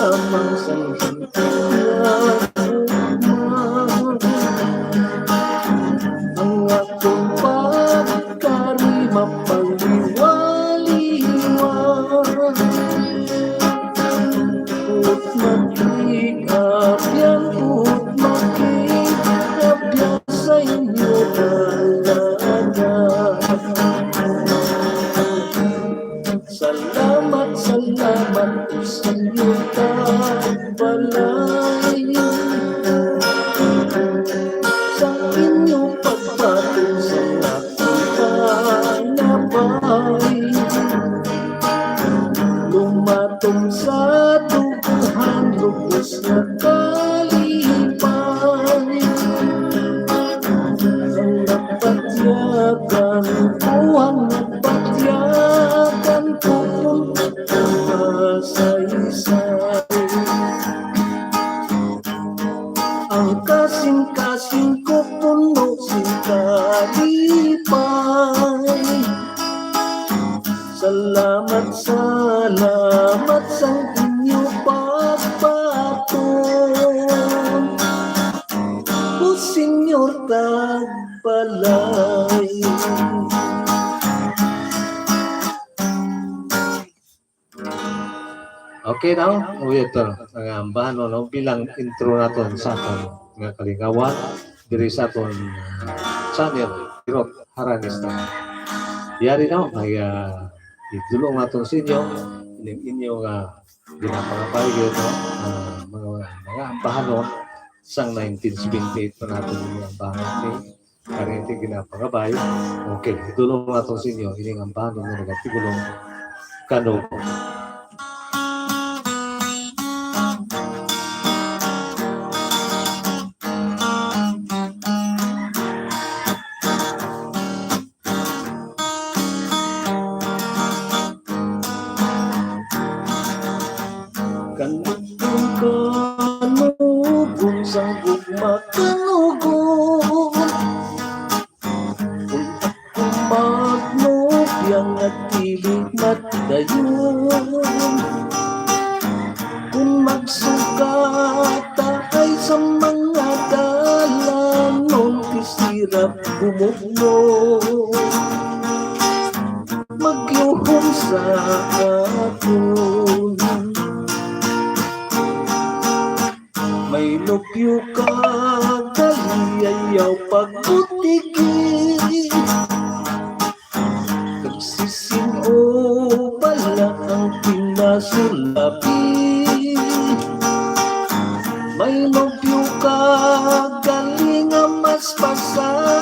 lamang sanggunian ang akong pagkarima pag-iwaliwan ut magigabyan sa inyo talaga. Salamat sa inyo balay sa inyong pagpatong sa aking panabay lumatong sa duguhan lubos na kalipay ang napatyagan buwan napatyagan pupunta sa isay ang kasing-kasing ko puno kalipay salamat sa inyo pagpatong o Senyor Tagbalay. Okay now, ito ang ambahan no bilang intro naton sa aton nga kalingawan diri sa aton channel Irot Haranista. Diyari na ay idulong naton sa inyo inyo nga ginapangapay no mga ambahan no sang 1978 pa natin yung ambahan ni karinti ginapangabay. Okay, idulong naton sa inyo ining ambahan no nagatigulong kano. Kanugong sanggog makanugong kung akong magnobiyang at tilig matdayon kung magsukata ay sa mga dalanon kisirap bumugno magyuhong sa akin may lupyo ka daliyayaw pagutigi nagsisin o pala ang pinasulapi may lupyo ka galing ang mas pasa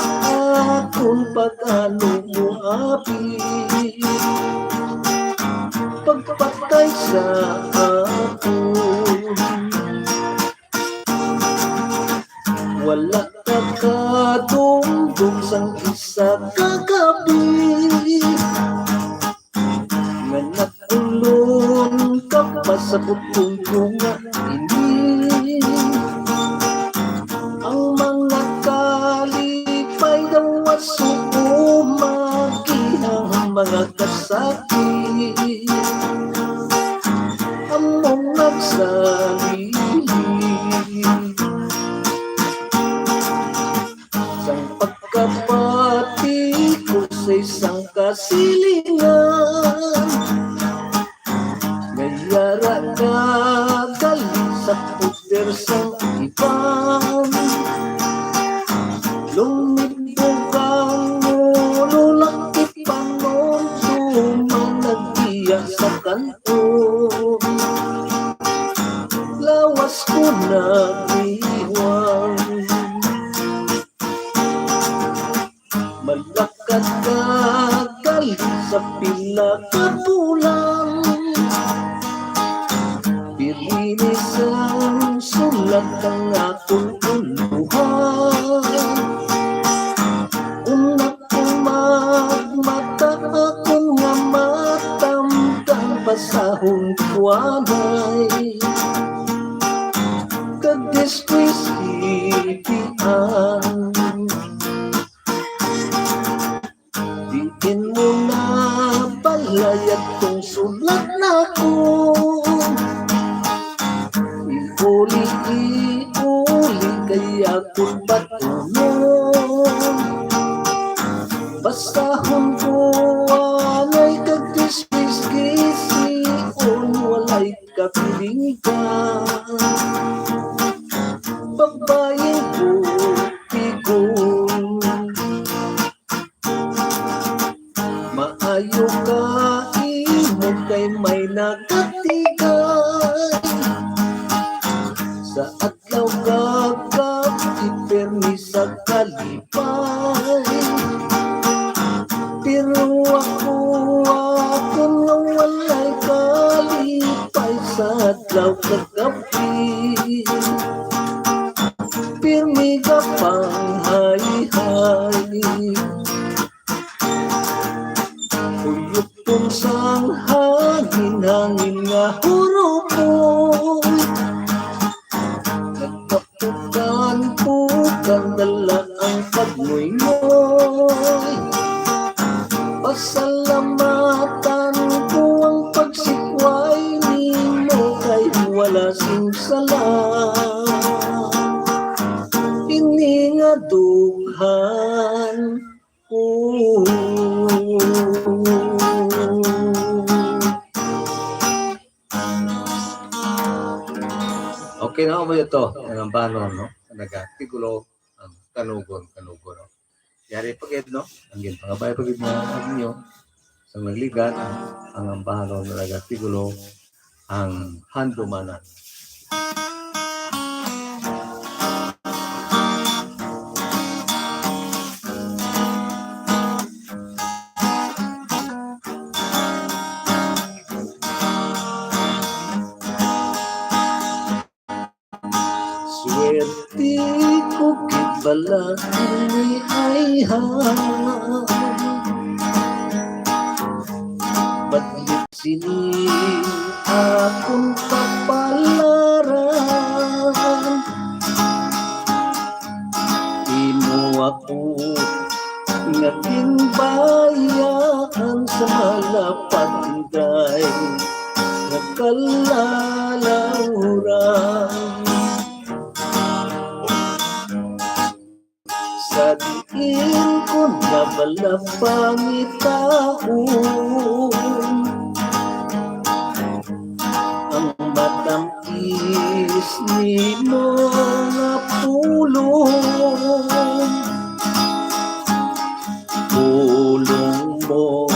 kung pag-ano mo api pagpatay sa akin wala ka kadumdum sang isa kagabi nga nagulon ka pa sa butong nga ini ang mga kalipay daw waso makihang mga kasakit among nagsalili kapati ko sa isang kasilingan ngayara ka gali sa puder sang iban lumibog ang lulakit panon sumang nagdiya sa kanton lawas ko nag-iwan malakat ka gali sa pila kapulang pilinis ang sulat ng akong uluhan una kong magmata akong nga matamtan pasahong kuwanay kagdeskwisipian diin mo na balayag kong sulat na ko akong patulong. Basahon ko walay kagdispis-gisi on walay kapilingan. Babaeng ko tigon, maayo ka imo kay may nakatigay. Sa adlaw gagap ipermi sa kalipay. Pero ako nga walay kalipay sa adlaw kagabi. Pirmi ka pang hay-hay, uyok kong sang hangin-hangin nga hurupoy. Nagkapukan-pukan dala ang pagmoy-moy. Pasalamatan ko ang pagsikway nimo kay wala simsala. Ini nga dughan. Okay na mo ito ang banon no nagatigulo ang kanugon no. Yari pagid no ang ginpangabay pagid na ninyo sa nagligat ang banon na nagatigulo ang handumanan. Swerte ko kibala ini ay Badlit sini akong kapalaran. Imo ako naging bayan sa malapad inday nagkalalauran. Sa diin ko na balapang itaon ang matamis ni mga pulong. Pulong mo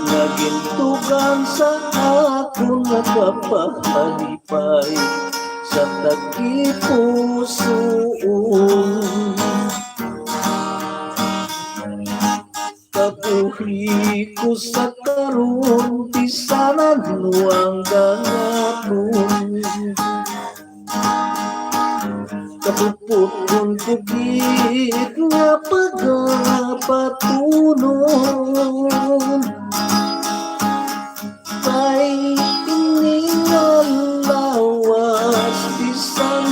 nagintugan sa akong nakapahalipay sa tagipusoon. Kabuhi ko sa karon bisanan nuang ganapon. Kapupukon kugit nga pagapatunon. Kay iningal lawas bisan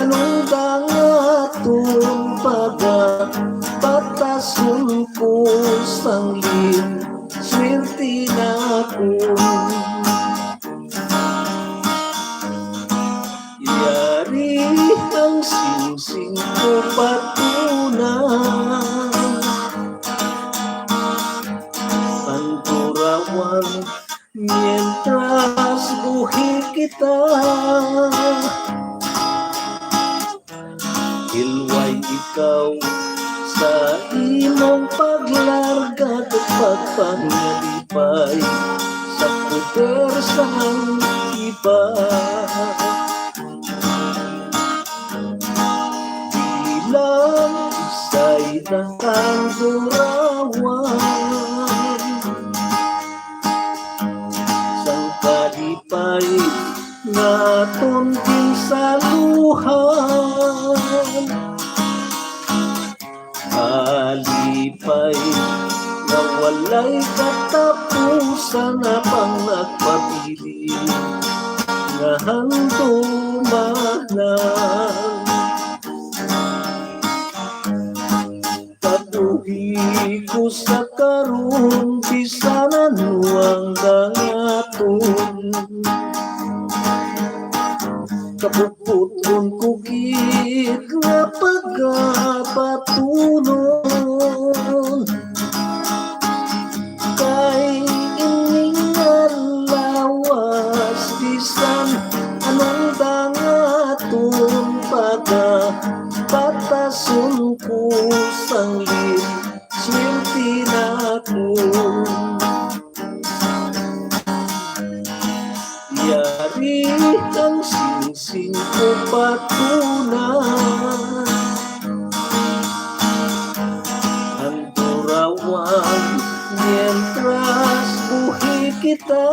anong gangatong pagapatasun ko sanglin swerte na ko. Yari ang singsing ko patunan. Panturawan mientras buhi kita. Hilway ikaw sa imong paglarga at pagpangalipay sa puder sang iba. Bilang isa'y nakandurawan sang kalipay nga tunting sa luhan. Kalipay na walay katapusan na pang nagpapili nga handumanan. Kabuhi ko sa karon bisanan nuang gangaton. kabubuton kugit nga pagapatunon kay ining lawas bisan anong dangaton baga patasun ko sanglit swerte na ko yari ang singsing ko patunan ang durawan mientras buhi kita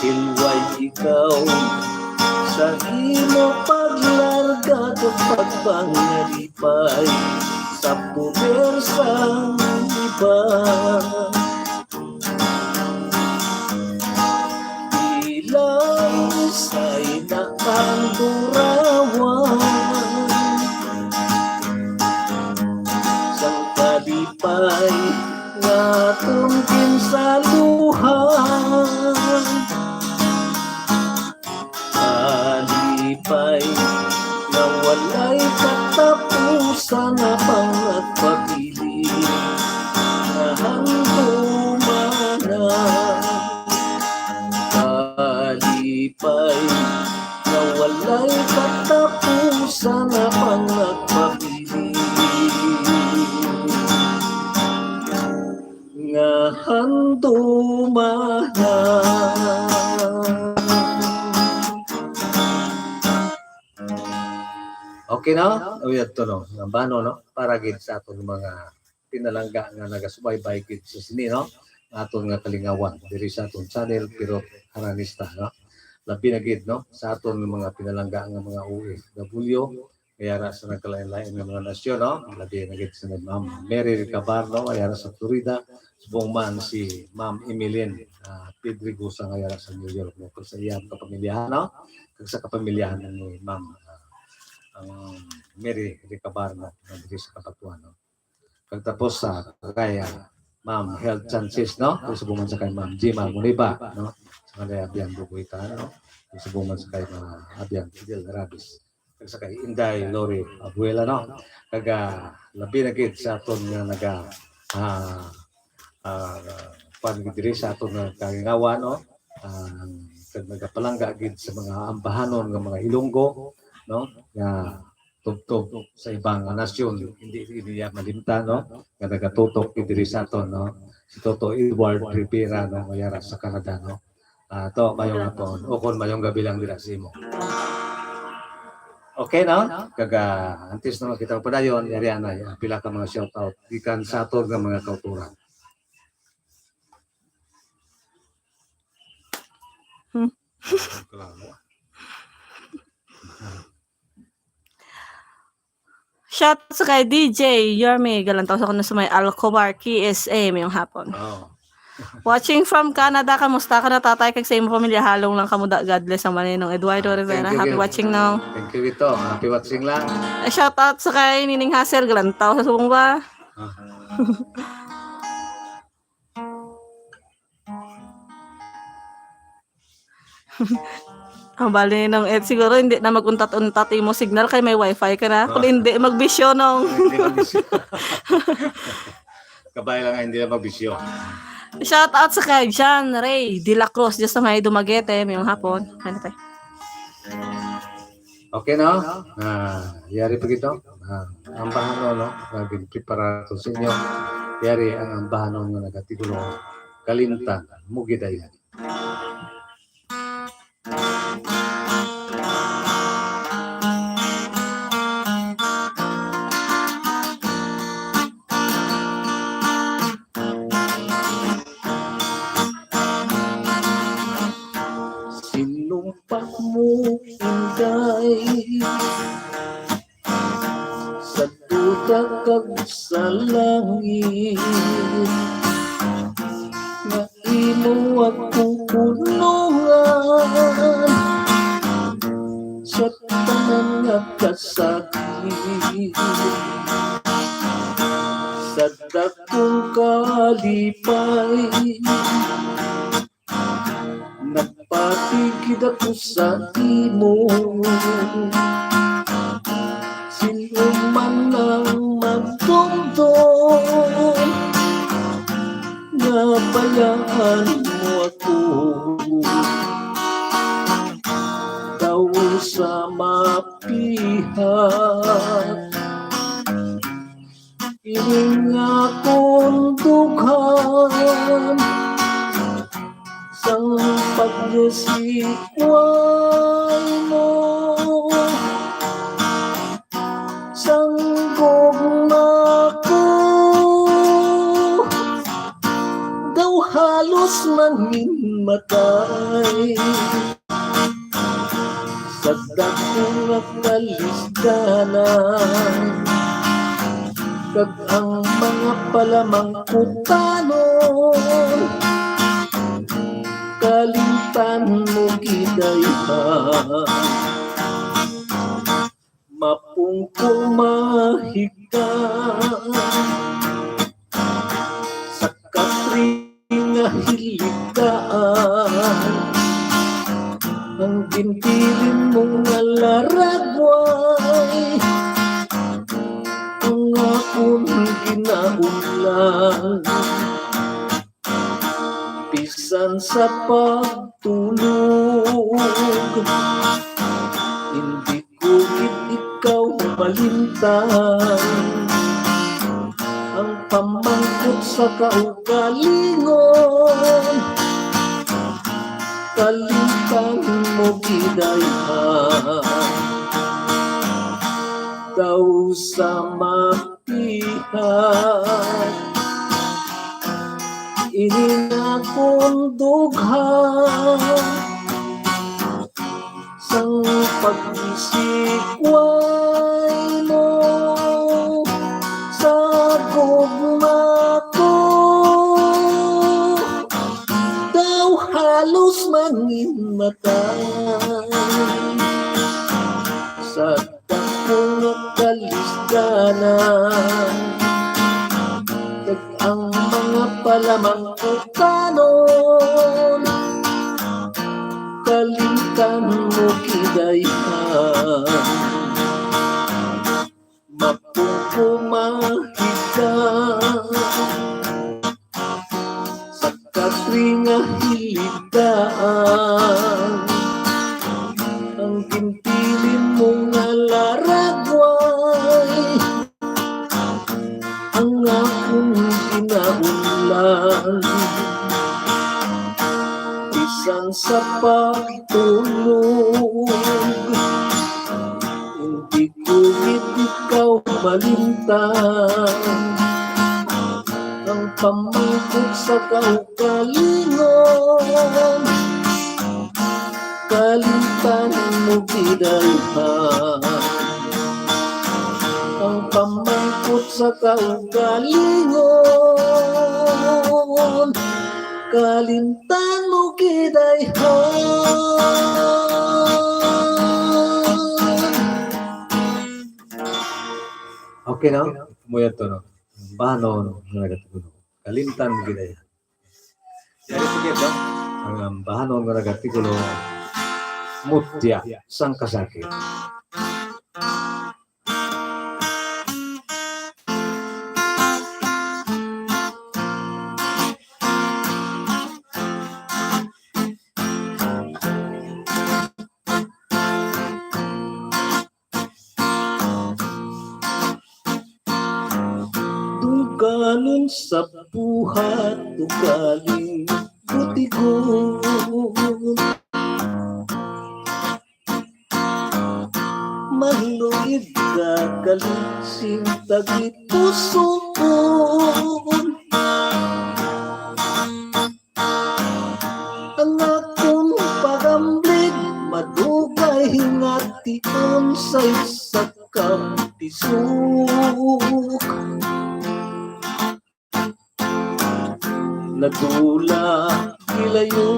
hilway ikaw sa imo paglarga kapag pangalipay sa puder sang iba ilang isa'y nakandurawan sang kalipay nga tungkin sa luhan kalipay na walay katapusan na pangagpapili na handumana kalipay na walay katapusan na pangagpapili nga handumana. Okay na? O yato no, nambano no, para gid sa aton mga pinalangga nga nagasubaybay gid sa sini no, aton nga kalingawan diri sa aton channel pero Haranista no. Labi na gid no sa aton mga pinalangga nga mga OFW kaya sa nagkalain-lain nga mga nasyon no, labi na gid sa Ma'am Mary Cabarno kaya sa Florida, subong man si Ma'am Emilien Pedrigosa kaya sa New York no, sa iyang kapamilyahan no, kag sa kapamilyahan ni Ma'am ang Mary Cabarno diri sa Kapatuan no. Pagtapos sa kaya Ma'am Health Chances no, subong man sa kay Ma'am Jima Muniba no, sa kay Abian Bubuitan no, subong man sa kay Abian Fidel Rabis, kag sa kay Inday Lori Abuela no, kag labi na gid sa aton nga naga diri sa aton nga kalingawan no, kag nagapalangga gid sa mga ambahanon nga mga Ilonggo no, nga tugtog sa ibang nasyon hindi niya malimtan no, nga nagatutok diri sa aton no, si Toto Edward Rivera no, mayara sa Canada no. To mayong hapon o kon mayong gabi lang dira sa imo. Okay no, kag antes na kita padayon yari ana pila ka mga shout out gikan sa aton nga mga kauturan. Shout sa kay DJ Yorme Galantaw sa kuno sa may Alcobar KSA mayong hapon. Oh. Watching from Canada, kamusta ka na tatay kag sa imo pamilya halong lang kamuda God bless ang maninong Eduardo Rivera. Happy watching now. Thank you ito. Happy watching lang. Shout out sa kay Nining Haser Galantaw sa subong ba? Ang bali nung siguro hindi na maguntat-untat imo signal kay may wifi ka na. Kung hindi magbisyo nung. Kabay lang hindi na magbisyo. Shout out sa kay John Ray De La Cruz just sa may Dumaguete mayong hapon. Ano tayo? Okay no? Yari pa gito. Ang bahano no, naging preparato sa inyo. Yari ang bahano nga nagatigulo kalimtan mugidayan. Sinumpak mo inday sa duda kag sa langit nga imo akong kulungan sa tanan nga kasakit sa dakong kalipay atigid ako sa imo. Sino man ang magdumdum na bayaan mo ako, daw sa mapihat. Iring akong dughan sang pagyasikway mo, sang gugma ko, daw halos mangin matay sa dakong at kalisdanan. Kag ang mga palamang kutanon, kalimtan mo gidayhan. Mapungkong mahigan sa kapring hilitaan, ang gintirin mong alaragway, ang akong ginaulan. Bisan sa pagtulog, hindi ko ikaw malimtan. Ang pamangkot sa kaugalingon, kalimtan mo gidayhan. Daw sa mapihat, ining akong dughan sang pagsisikway mo, sa gugma ko, daw halos mangin matay sa dakong kalisdanan. Kag ang mga palamang utanon, kalimtan mo gidayhan. Mapupumahigan sa kapring hilitaan, ang gintilin mong alaragway, ang akong ginaulan. Bisan sa pagtulog, hindi ko ikaw malimtan. Ang pamangkot sa kaugalingon, kalimtan mo gidayhan. Ang pamangkot sa kaugalingon, kalimtan mo gidayhan. Okay na? Muyat to no. Bahanon na nagatulo. Kalimtan mo gidaya. Yan ito dito. Ang bahanon na nagatulo, mutya sang kasakit. Duganin sa buhat, dugaling butigon, maluid ka kalising tagitusuon. Ang akong pagamblig, madugay ngation sa isa kapisuk. Nadula kilayo,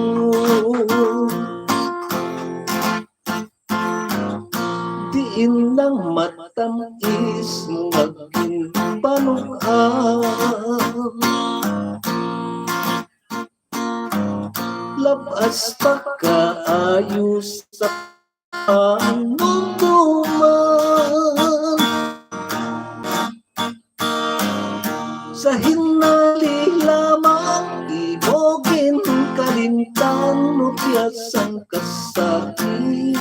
diin lang matamis maging panukan. Labas pagkaayos sa mundo man, sa hinali lamang ibogin kalintan mo tiyasang kasakit.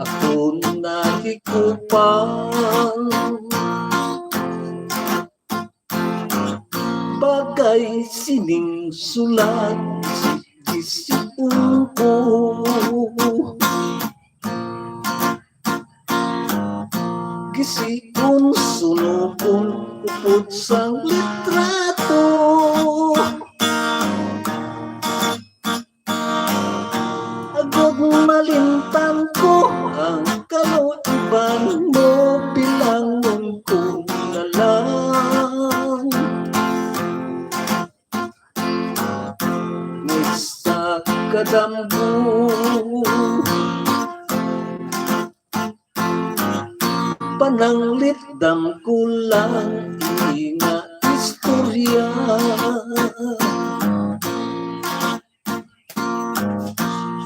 Ako nahikupan bagay sining sulat isipon ko, gisikon sunukon upod sang litrato, agod malimtan ko ang kaluiban mo, bilangon ko na lang. Ngunit sa kadambo, pananglit dam ko lang nga istorya.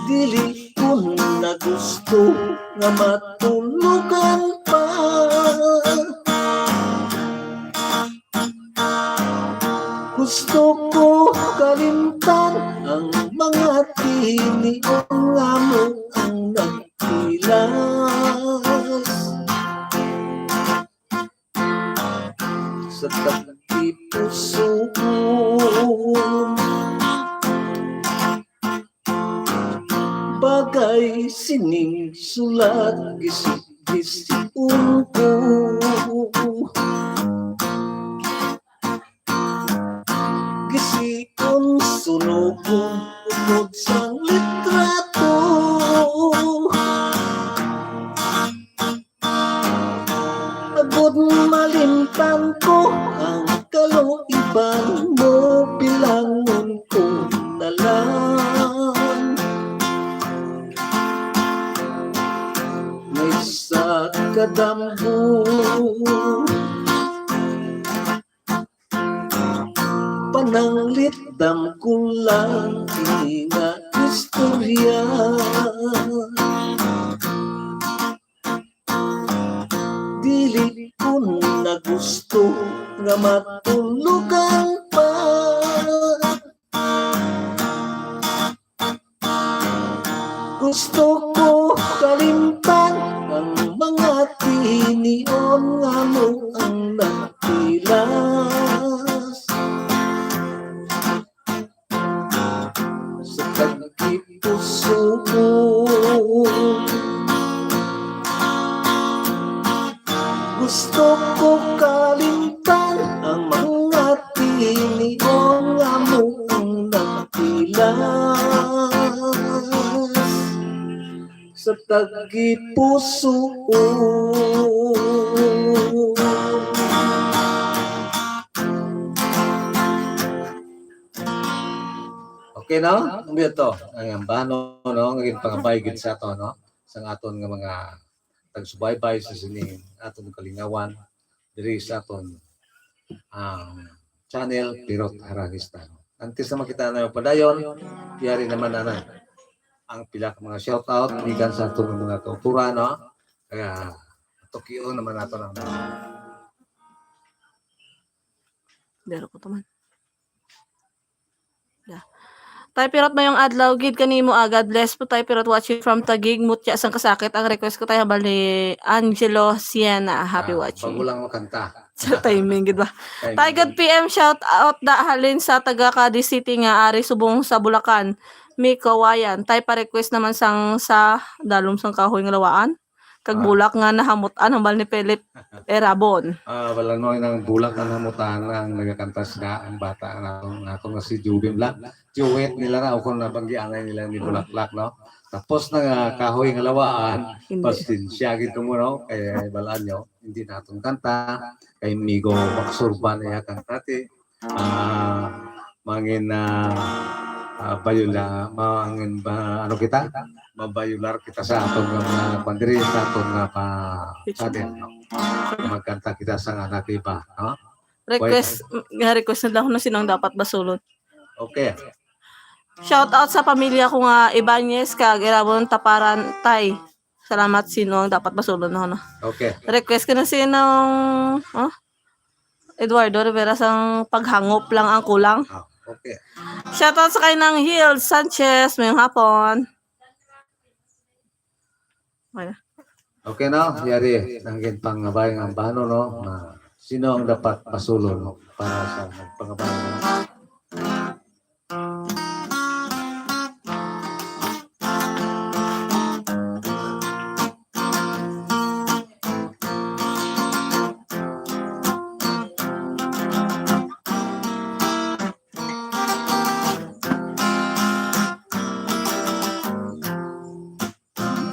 Dili ko na gusto nga matulugan pa, gusto ko kalimtan ang mga tiniong nga mo ang nagpilas sa tabi puso ko. Bagay sining sulat gisip-gisipon ko, gisikon sunukon upod sang litrato, agod malimtan ko ang kaluiban mo, bilangon ko na lang. May sa kadambo, pananglit dam ko lang nga istorya. Dili ko na gusto nga matulugan pa, gusto ko kalimtan ang mga tinion nga mo ang nagpilas sa tabi puso ko. Gusto ko kalimtan ang mga tinion nga mo ang nagpilas sa tabi puso. Okay, no? Ang to, ang bano, no? Ngayong pangabaygid sa to, no? Sa aton nga mga tagsubaybay sa sining aton kalingawan, diri sa aton channel Pirot Arangista. Antes na makita na yung padayon, yari naman na ang pila ka mga shoutout, ikan sa aton mga kautura, no? Kaya, Tokyo naman nato ng Dero ko to man. Yeah. Tay pirot na yung adlaw gid kanimo agad bless po tay pirot watching from Taguig mutya sang kasakit ang request ko tay habal ni Angelo Siena happy watching. Bago lang makanta. Sa timing gid ba. Tay good PM shout out da halin sa taga Cadiz City nga ari subong sa Bulacan. Miko Wayan tay pa request naman sang sa dalom sang kahoy nga lawaan. Kag bulak nga nahamutan hambal ni Philip Erabon. Wala no ng bulak na namutan ang nagakantas nga ang bata nga nga si Jubin Black. Juwet nila na ako nabanggianay nila ni Bulaklak, no? Tapos na kahoy nga lawaan, pasensya gid mo, no? Kay balaan nyo, hindi natong kanta kay Migo Baksurban ya kantate. Mangin bayula mangin ba ano kita? Mabayular kita sa aton nga bandiri sa aton nga pa sadin, no? Magkanta kita sa anak iba, no? Request, request na lang na sinang dapat basulod. Okay. Shout out sa pamilya ko nga Ibanez kag Irabon Taparan Tay. Salamat sino ang dapat basulod na no. Okay. Request ko na sinong Eduardo Rivera sang paghangop lang ang kulang. Okay. Shout out sa kay ng Hill Sanchez ngayong hapon. Okay. Okay na, yari nanggit pangabayang ang bano no. Na sino ang dapat masulod no? Para sa pangabayang.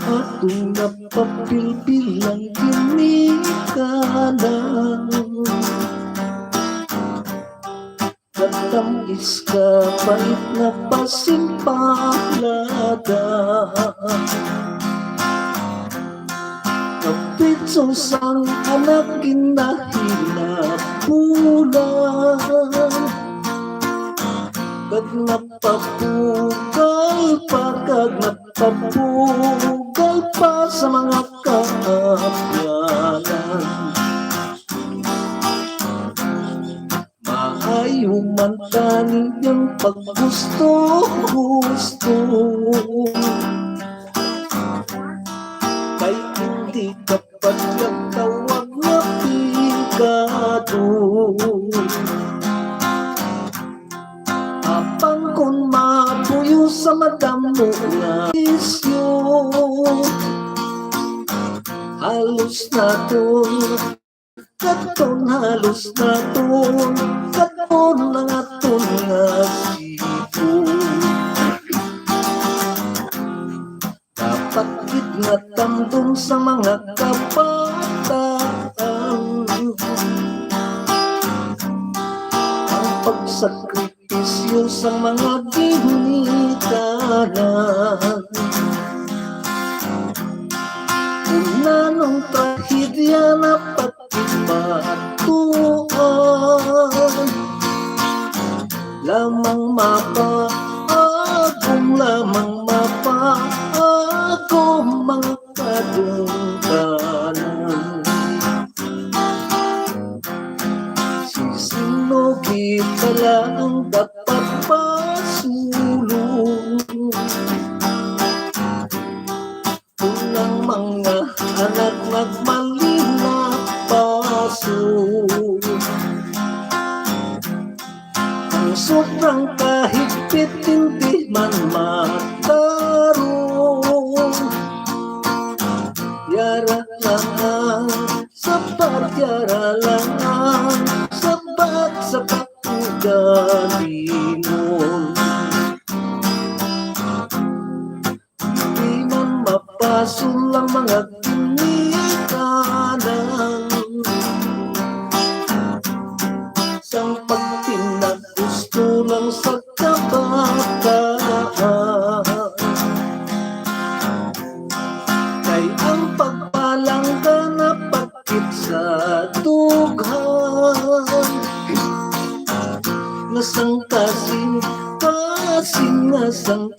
Atong napapilbilang kinikanan Katamis ka pait na pasimpalada Kapitso sang anak kinahinapunan Kag napapugal pa, kag napapugal pa sa mga kaapyanan. Maayo man kaniyang paggusto-gusto, kay hindi kapag nagtawag na pigado. Apang kung mapuyo sa madamo nga isyo, halos na to, katon halos na to, katon lang aton nga sipo. Dapat git nga tamdon sa mga kabataan ang pagsakripisyo sa mga ginikanan. Una nung trahedya na patibatuan, lamang mapaagong mga kadungkanan. Sisinugi pala ang dapat pasulong, unang mga anak nagmalina paso. Ang sobrang kahigpit hindi man matarong, yara lang sapat, yara lang sapat sa pag-ugali mo. Di man mapasul ang mga ginikanan, sang pagpinagusto lang sa kabataan. Kay ang pagpalangga na pagkit sa dughan, nasang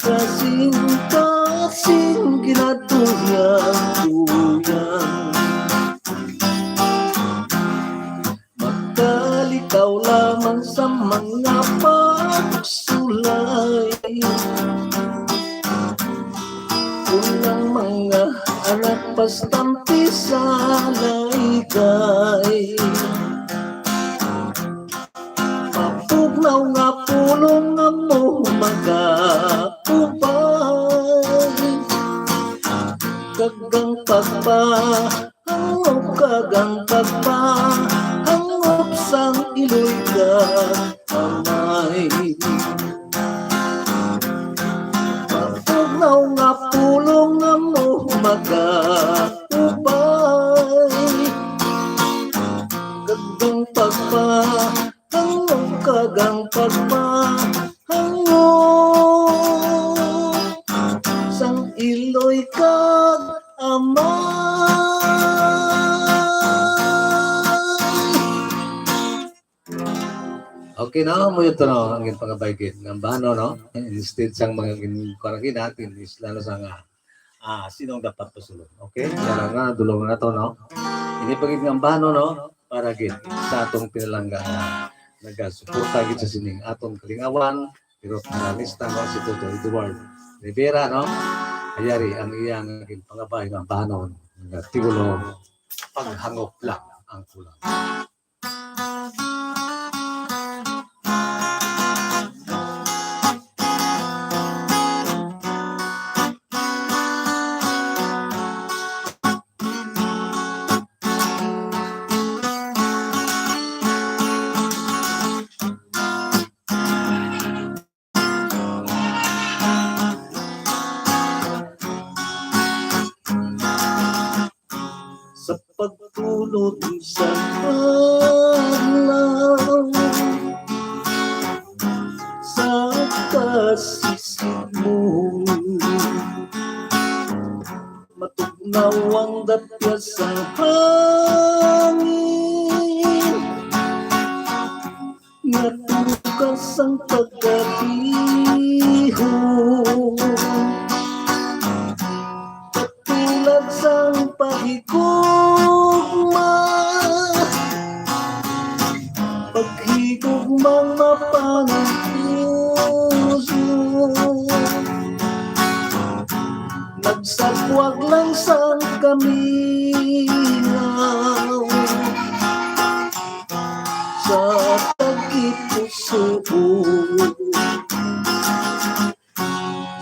kasing ginatuyan-tuyan. Magkalikaw lamang sa mga pagsulay, unang mga anak pastampi sa laygay. Mapugnaw nga pulong nga mo mag-aupay, kagang pagpahangop, kagang pagpahangop sang iloy ka amay. Mapugnaw nga pulong nga mo mag-aupay, kagang pagpahangop, kagang pagpahangop sang iloy kag amay. Okay na mo ito no, ang pangabay-gid. Ang bahano no, instead sang mga ginkaragi natin is lalo sa nga sinong dapat pasulod. Okay? Kaya nga, dulong na to no. Ini pagig ng bahano no, para gid sa atong pinalangga na nagasuporta gid sa sining atong kalingawan, pero panalista no si Toto Eduardo Rivera no. Ayari ang iyang pangabay ng bahano nga tigulo paghangop lang ang kulang. Sa pagtulog sa adlaw, sa kasisig mo, matugnaw ang dapya sa hangin, natukas ang pagkatiho, katulad sang paghigugma, paghigugmang mapanang puso, nagsagwag lang sang kaminaw, sa tagit-puso,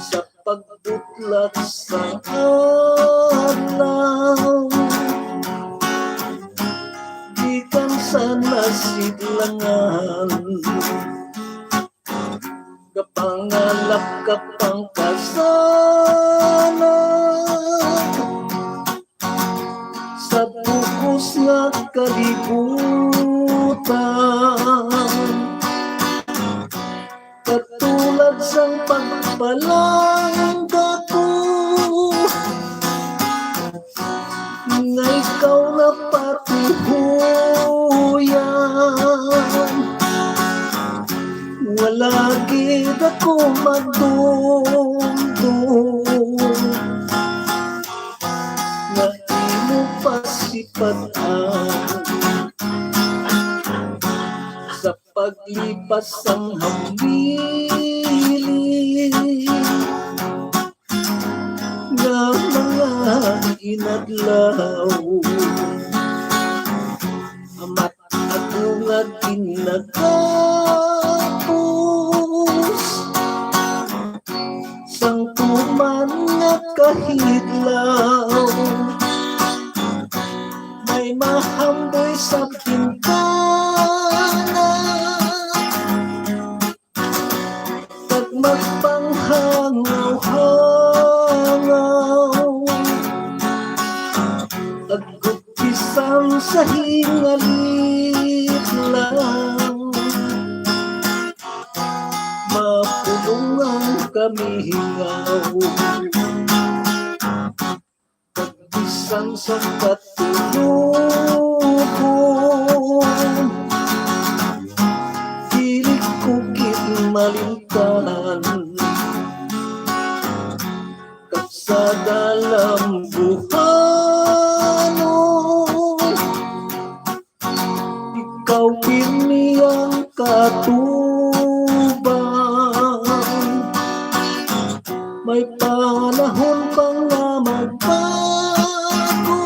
sa pagbutlat sa adlaw, gikan sa nasidlangan, kapangalap kapang kasanan, sa bukos nga kalibutan, katulad sang pagpalangga ko, nga ikaw na patuhuyan, wala gid ako magdumdum, nga imo pasipatan, sa paglipas ang hambili, nga mga inadlaw, amat ako nga kinagapos, sang tuman nga kahidlaw, may mahamboy sa bintana, pag magpanghangaw-hangaw, aggupisang sa hingalit lang, mapulungan kami hingaw, pagbisan sa katulugan, dili ko gid malimtanan, sa dalam buhanon, ikaw kini ang katubang, may panahon pang nga magbago,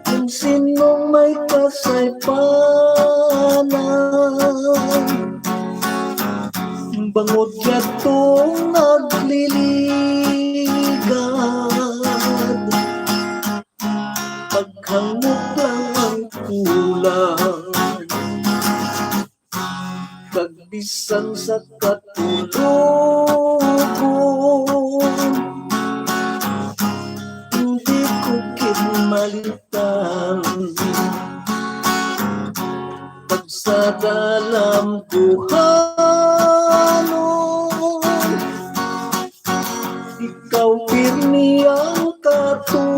kung sinong may kasaypanan, bangod yatong nagliligad, paghangot lang ang kulang, kagbisan sa katulugon, hindi ko kinmalitan, pag sa dalam buhanon, ikaw pirmi ang katubang,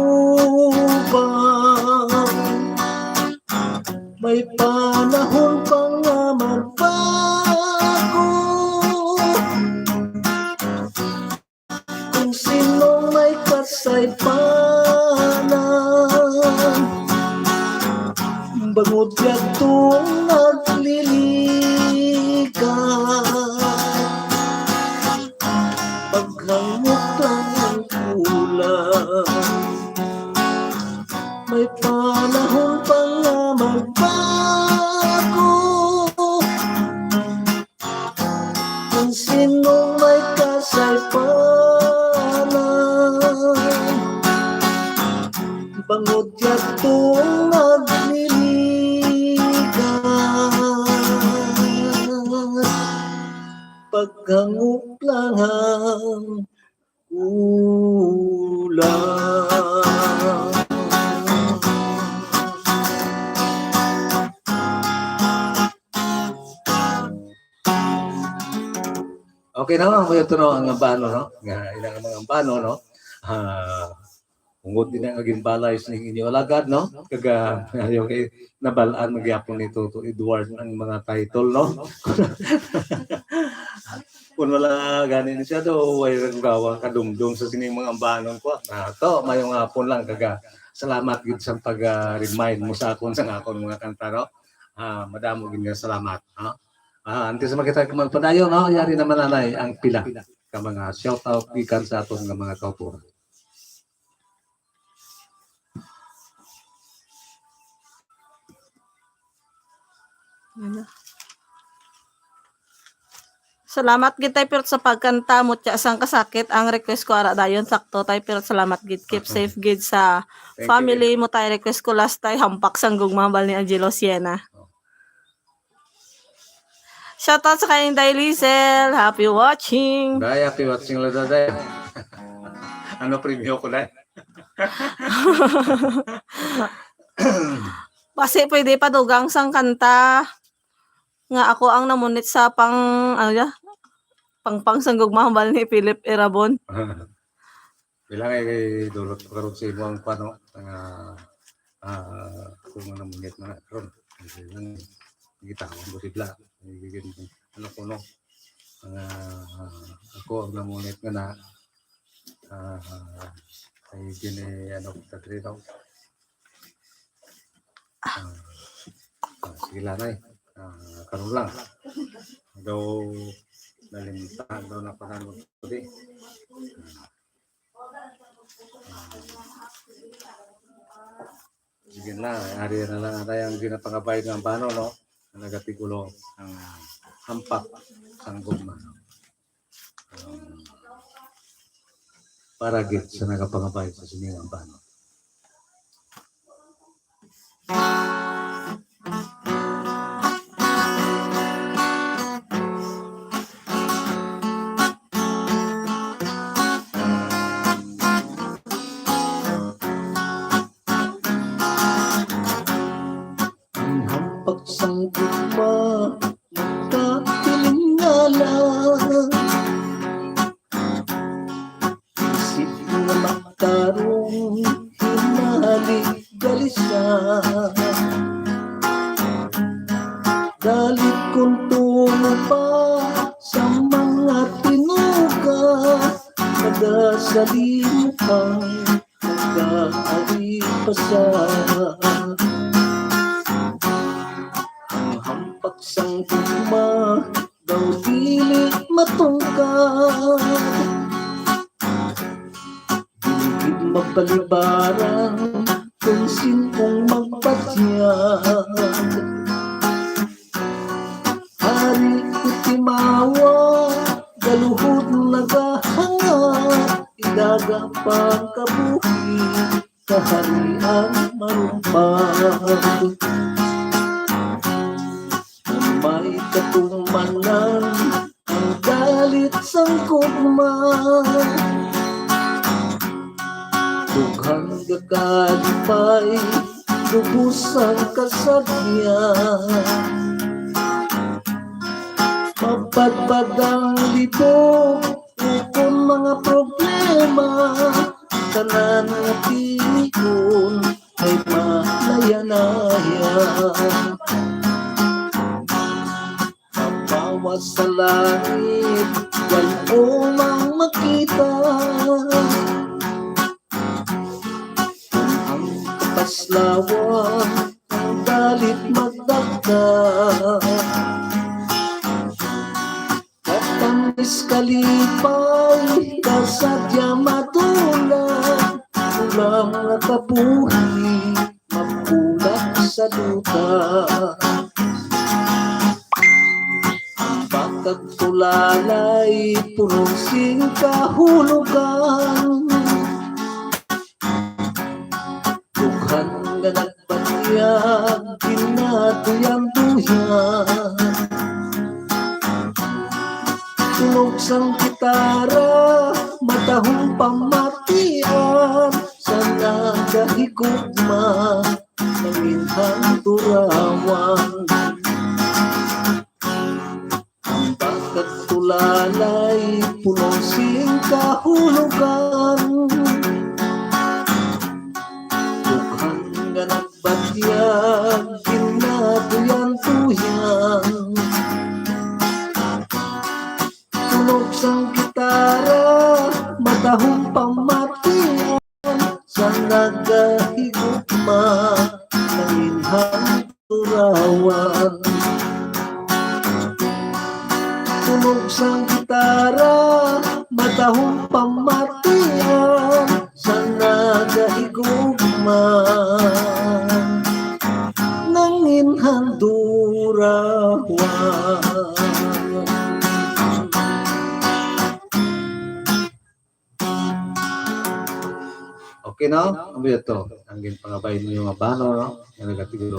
may panahon panahon pa nga magbago. Kung sino may kasaypanan, bangod yatong nagliligaw. Paghangot lang ang kulang, may panahon pa nga magbago. Kung sino may kasaypanan, bangod yatong nagliligaw. Paghangot lang ang kulang. Okay na nga, ito no, ang ambano, no? Nga, ilang mga ambano, no? Ungod din ang aging balay sa inyo alagad, no? Kaga, yung nabalaan magyapon nito to Edward ang mga title, no? Kung wala ganin siya do, way gawa kadumdum sa sining mga ambanon ko. To, mayong hapon lang, kaga, salamat gid sa pag-remind mo sa akon sa akon mga kanta, no? Madamo gid nga salamat, no? Antes sa makita ka magpadayon, no? Yari naman nanay ang pila ka mga shout out gikan sa aton nga mga kaupuran. Salamat gid tay pero sa pagkanta mo tya sang kasakit ang request ko ara dayon sakto tay pero salamat gid keep safe gid sa Thank you, family mo tay request ko last tay hampak sang gugmambal ni Angelo Siena. Shoutout sa kayong Dailizel. Happy watching. Daya, happy watching lang daya. Ano preview ko na? Kasi pwede pa dugang sang kanta. Nga ako ang namunit sa pangpang sang gugmambal ni Philip Erabon. Bilang ay dulot ko karon sa imong pano kung ano munit na karon. Kita ko sibla. Ano ko no? Ako ang namunit nga na ay gini ano tatri daw. Sige lang ay. Karon lang. Daw nalimtan daw na panahon ko di. Sige na, ari na lang ang ginapangabay ng bano, no? Nagatigulo ang hampak sang gugma. Para git sa nagapangabay sa sining ang bano. Pagsang gugma, magkapiling nga lang. Isip na magkarong hinalik galisa. Dalit kong pa sa mga tinuga, nagasalim kang nag-aari pa sa pagsang gugma, daw dili matungkad. Diligid mapalibaran, kung sinong magpatyag. Hari itimawa, galuhod nagahangat, idaga pang kabuhi, kaharian marumpag. May katumanan ang galit sang gugma, dughang gakalipay lubos ang kasagyan. Mapagpag ang libog ukon mga problema, tanan nga tinikon ay malayanayan. sa langit, walo mang makita. Ang kapaslawan, ang dalit magdagda. Katamis kalipay, kasadya matulad, ulang nakabuhi, mapulang sa duta. Ang bakag tulalay, punong singkahulugan. Dughan nga nagbatyag, dinatuyang-tuyang. Tunog sang gitara, matahong pamatian, sa nagahigugma, nanginhang turawan. Ang bakag tulalay, punong singkahulugan. Dughan nga nagbatyag, dinatuyang-tuyang. Tunog sang gitara, matahong pamatian, sa nagahigugma, nanginhang turawan. Tunog sang gitara, matahong pamatian, sa nagahigugma, nanginhang turawan. Okay no? Ano ito? Ang ginpangabay ninyo nga bano, no? Nga nagatiglo.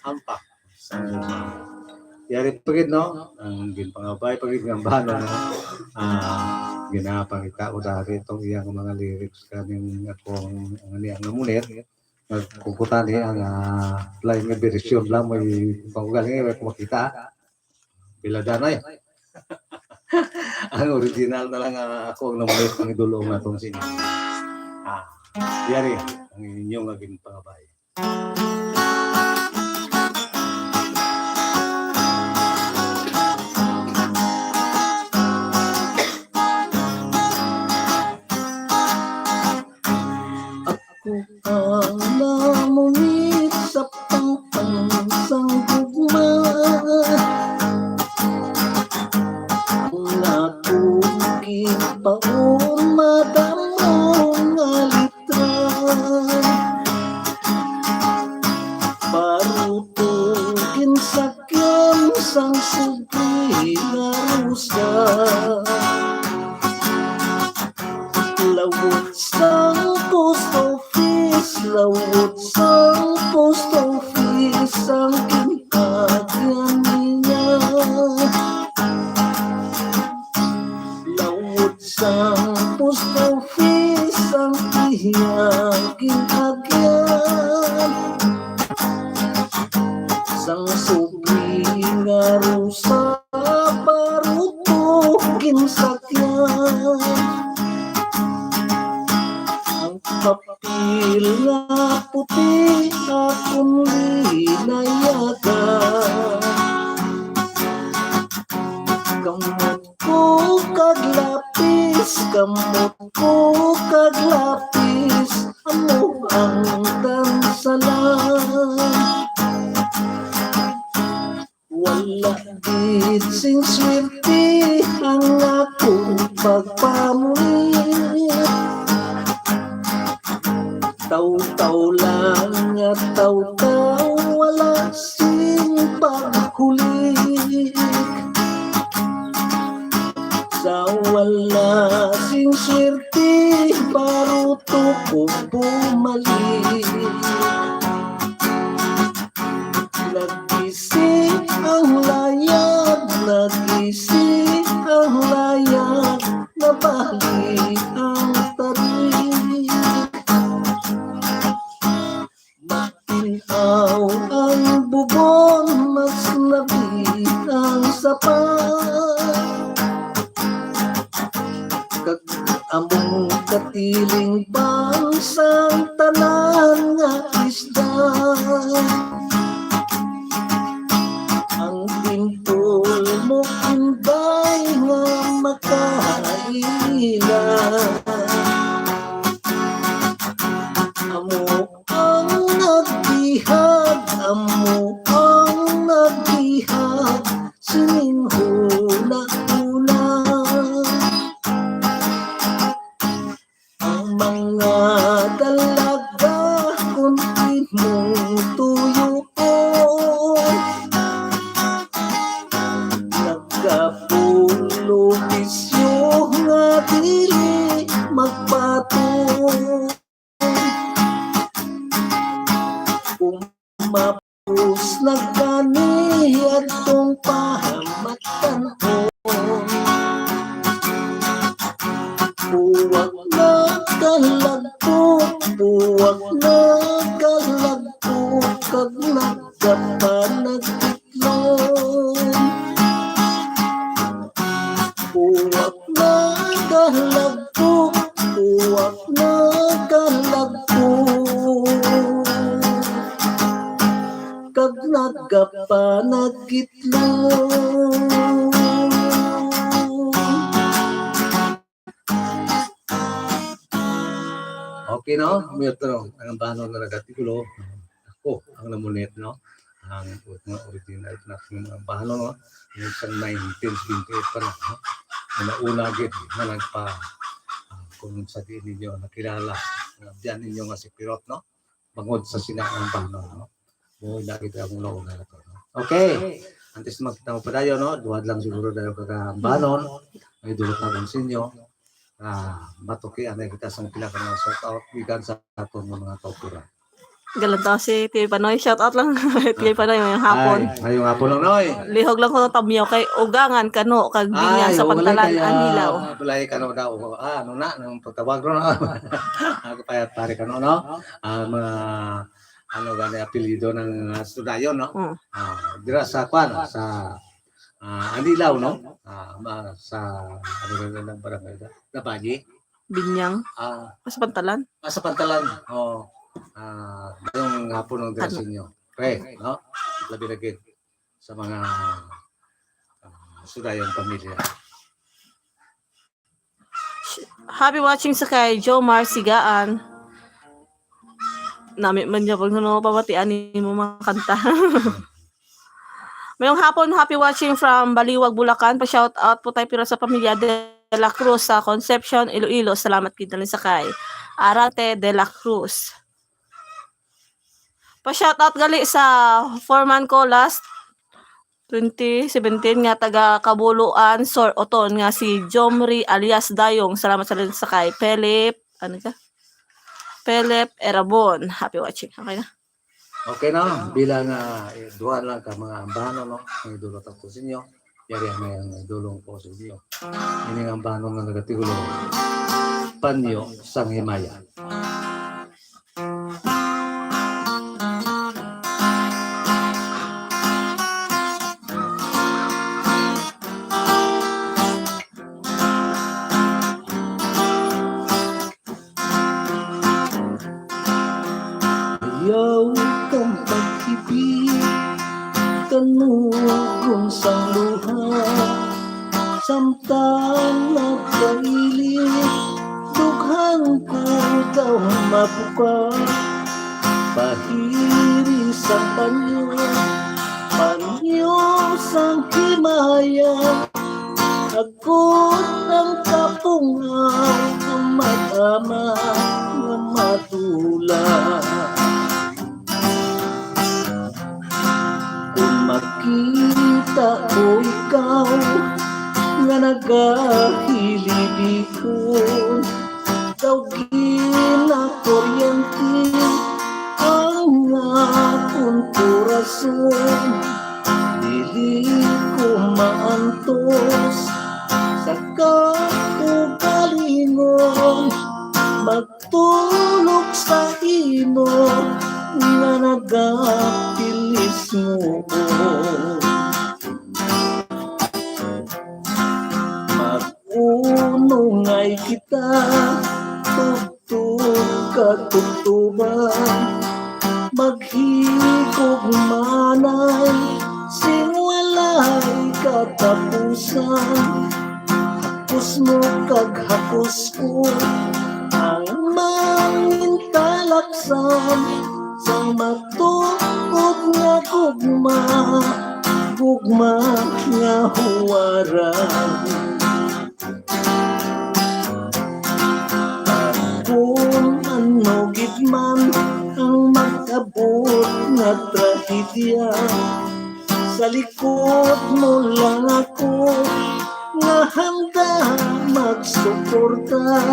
Hampak. Sa yari pagid, no? Ang ginpangabay pagid nga bano, no? Ginapangita ko dati itong iyang mga lyrics kaning akong ang namunit. Nagkukutan niya ang lain nga version lang, may panggaling may kumakita. Biladanay. Ang original na lang ako ang namunit ang idulong na itong sini. Yari, ang inyong naging pangabay. Ako ang namunit sa pangpansang gugma. Ang natuging paon madamong alitran. Parutugin sakyan sang sugi na rusa. Lawot sang post office, lawot sang post office, ang kinagyan niya. Lawot sang post office, ang iyaging agyan. Sang sugi nga rusa, parutugin sakyan. Papil nga puti akong linayagan. Kamot ko kaglapis, kamot ko kaglapis, ano ang dansalan. Wala gid sing swerte ang akong pagpamulit. Taw-taw lang at taw-taw, wala sing paghulik. Sa wala sing swerte, baruto ko bumalik. Nag-isip ang layag, nag-isip ang layag, nabalik ang tarik. Matinaw ang bubon, mas labit ang sapat. Kag-among katiling bansang tanan nga isda. Ang pinto ani atong pahamatan-on. Puwak na kalagpok, puwak na kalagpok, kag nagkapanagtiklon. Puwak na kalagpok, puwak na kalagpok, kag nagkapanagtiklon. Okay, no? Mute, no? Ang bahanon na nagatigulo. Ako, ang namunit, no? Ang mga original na mga bahanon, no? Yung sa 1928 pa na, no? Una agad, na nagpa, kung sa din ninyo, nakilala, diyan ninyo nga si Pirot, no? Bangod sa sinakang bahanon, no? Buhay na kita akong nauna na to, no? Okay. Antes magkita mo pa tayo, no? Duwad lang siguro tayo kakabahanon. May dulot na sa inyo. Matuki anay kita sang pila ka mga shout out bigan sa aton mga kauturan. Galanta si TV Panoy. Shout out lang. TV Panoy ngayong hapon. Ngayong hapon lang noy. Lihog lang ko ng tamyaw kay ugangan kano kag binyan sa pantalan anilaw. Bulay ka no daw. Ano na nang pagtawag ro na. Ako payat pare kano no. Mga ano gani apelyido ng Sudayon no. Dira sa kwan sa Anilaw no. Sa ano na ng barangay Labagi. Binyang. Sa pantalan. Sa pantalan. Oh. Yung hapon ng dressing nyo. Okay, no? Labi lagi sa mga Sudayon pamilya. Happy watching sa kay Joe Marsigaan. Nami man niya pag pabatian ni mo mga kanta. Mayong hapon, happy watching from Baliwag, Bulacan. Pa-shout out po tayo pero sa pamilya de la Cruz sa Concepcion, Iloilo. Salamat kita rin sa kay Arate de la Cruz. Pa-shout out gali sa foreman ko last 2017 nga taga Kabuluan, Sor Oton nga si Jomri alias Dayong. Salamat sa rin sa kay Philip. Ano ka? Philip Erabon. Happy watching. Okay na. Okay na, bilang duwan lang ka mga ambano, no? May dulot ako sa inyo. Yari ang dulong po sa inyo. Ini ang ambano na nagatigulo. Panyo sang himaya. Ayaw kang pag-ibig, kanugong sang luha, samtang nagkailit, dughang ko daw mabuka. Pahiri sa panyo, panyo sang himaya, agod ng kapungaw, tumatama nga matula. Makita ko ikaw nga nagahilibikon, daw ginakuryente ang akong korason. Dili ko maantos sa kaugalingon, magtulog sa imo nga nagapilis mo. Mag-unungay kita, tugtog katugtuban, maghigog manay, sing walay katapusan. Hapos mo kag hapos ko, ang mangintalaksan, sang matuog nga gugma, gugma nga huwaran. Kung ano gid man ang mag-abot nga trahedya, sa likod mo lang ako nga handa magsuporta.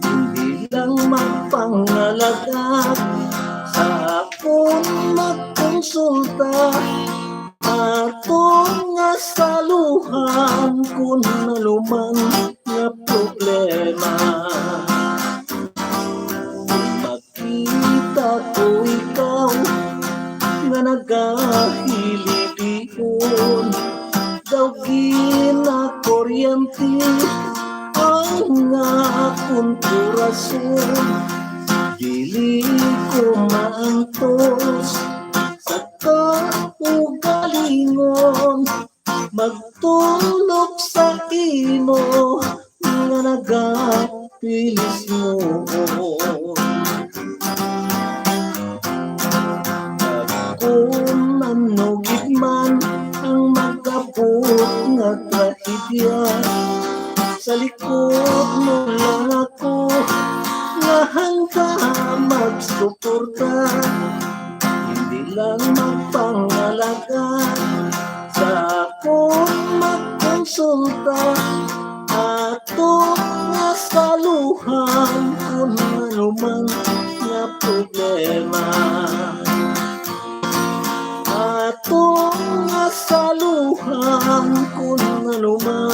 Hindi lang magpangalagak sa akong magkuha, makonsulta atong nga saluhan kung naluman nga problema. Makita ko ikaw nga nagahilibihon, daw ginakuryente ang nga akong kurasyon. Dili ko maantos sa kaugalingon, magtulog sa imo nga nagapilis mo. Kung manugid man ang magkabot nga trahedya, sa likod mo lang ako nga handa magsuporta, hindi lang magpangalaga sa akong magkonsulta ato nga saluhan kung anuman nga problema. Ato nga saluhan kung anuman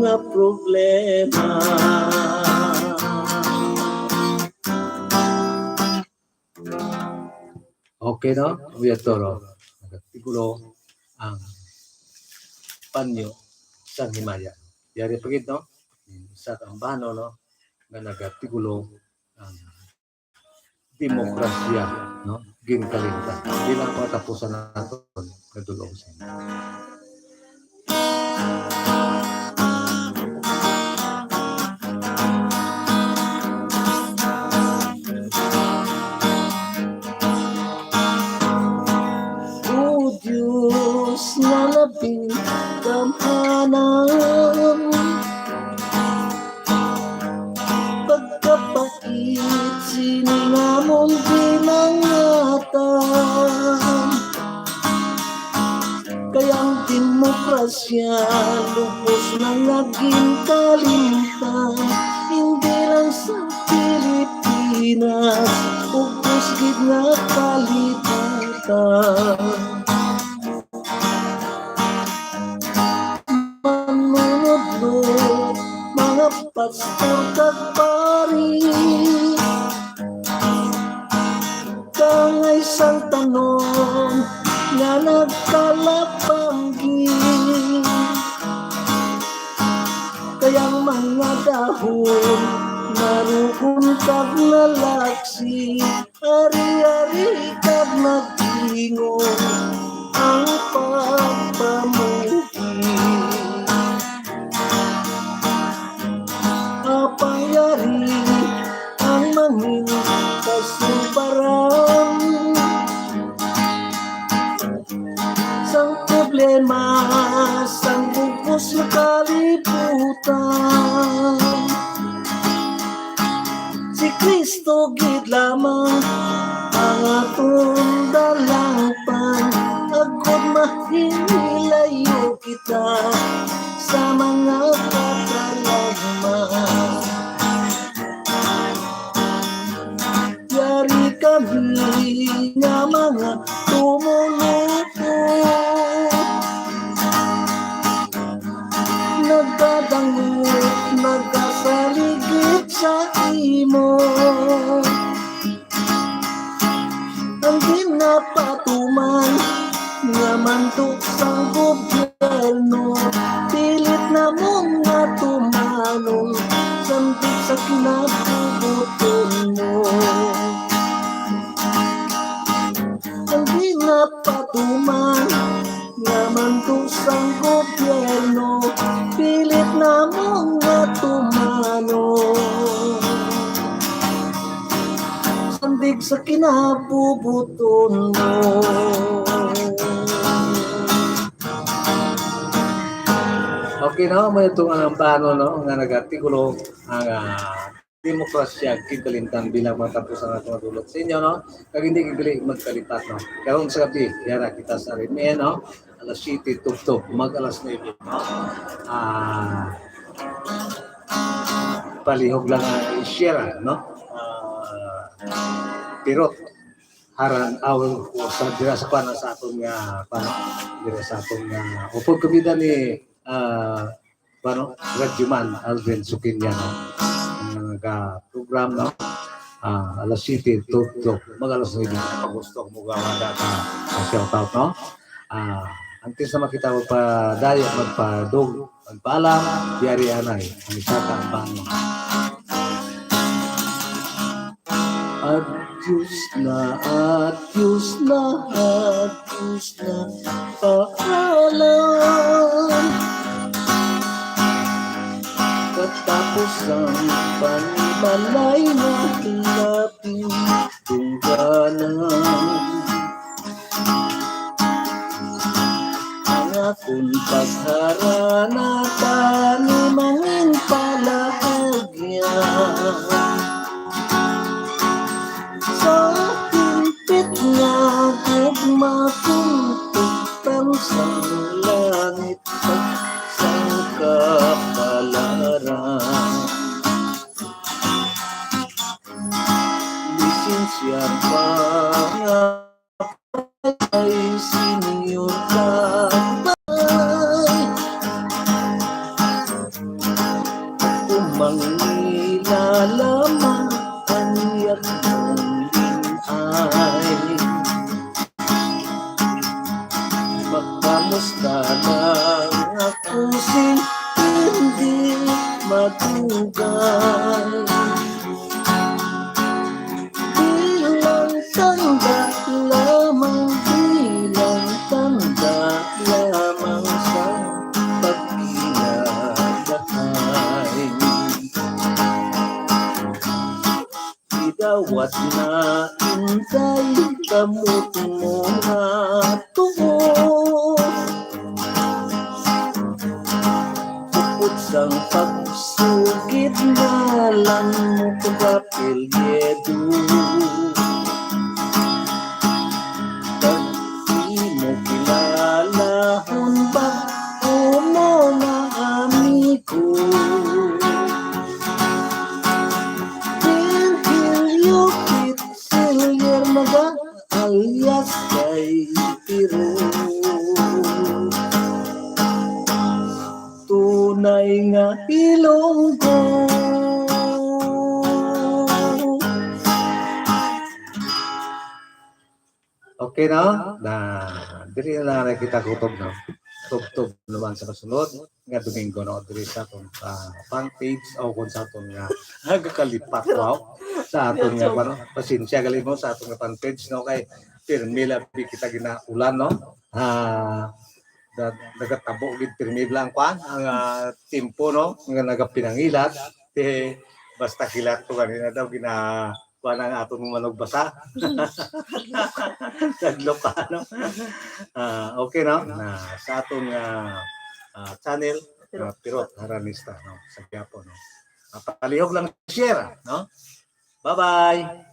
nga problema. Okay, no? Uyatoro. Nagtigulo ang panyo sa Himaya. Yari pagit, no? Sa kambano, no? Na nagatigulo ang demokrasya, no? Ginkalinta. Hindi lang patapusan natin kadulong sa inyo. O Diyos na labing damhanan, pagkapait siningamon dinangatan, kayang demokrasya lubos na naging kalimtan, hindi lang sa Pilipinas, ubos gid nga kalibutan. Manunod mga pastor kag pari, kang isang tanong nga nagkalapanggi, kayang mga dahon naroon kag nalaksi, ari-ari kag naglingon ang pagpamuhi. Apayari ang manging kasubaran, sang problema sang bugos na kalibutan. Si Kristo gid lamang ang atong dalangpan, agud mahilayo kita sa mga katalagman. Yari kami nga mga tumuluto, nagdadangot, nagkasaligid sa imo, ang ginapatuman nga mantok sa gobyerno, pilit na mong nga tumanong sandig sa kinabubuton mo. Ang ginapatuman nga mantok sa gobyerno, pilit na mong nga tumanong sandig sa kinabubuton mo. Okay, no? May itong ang plano, no? Nga nagatigulo ang demokrasya kikalintan bilang matapos ang atong dulot sa inyo, no? Kag hindi kigali magkalipat, no? Karon sa gabi, yara kita sa rin, no? Alas 7, tugtog, mag-alas 9, no? Palihog lang i-share, no? Pirot haran awal sa dira sa kuan sa aton nga dira sa aton nga upod kumida ni Radjuman Alvin Sukinyano nga program no alas 7 to mag-alas 9 pag gusto mo gawa data sa shout out no antes na makita magpadaya magpadog magpaalam diari anay ang isa ka ang bangon. Adios na, adios na, adios na, paalam. Katapos ang panimalay na laping tunggalan. Ang akong pagharana tanimangin palahagyan. Sa pimpit nga gugma kong tutang sa langit at sang kapalaran. Lisensyang ay senyor tatay. Umangila lamang ang yakong ay makamusta lang ako hindi matugay. Bilang tanda lamang, bilang tanda lamang sa pagkinagahay. Idawat na intay kamot mo nga tuo. Upod sang pagsugid na lang mo kapil yedo. Kag di mo kilalahon ba uno na amigo. Alias kay Piro. Tunay nga Ilonggo. Okay no? Diri na lang kita kutob no. Tub naman sa kasunod nga Domingo no diri sa atong fan page o kung sa atong nga nagakalipat wow sa atong nga pasensya gali mo sa atong nga fan page no kay pirmila kita ginaulan no. Nagatabo gid pirmila ang kwan ang tempo no nga nagapinangilat basta kilat to kanina daw kuan ang atong manog basa. Tagloka no. Okay no. Sa atong channel Pirot Haranista no sa Quiapo no. Palihog lang share no. Bye-bye.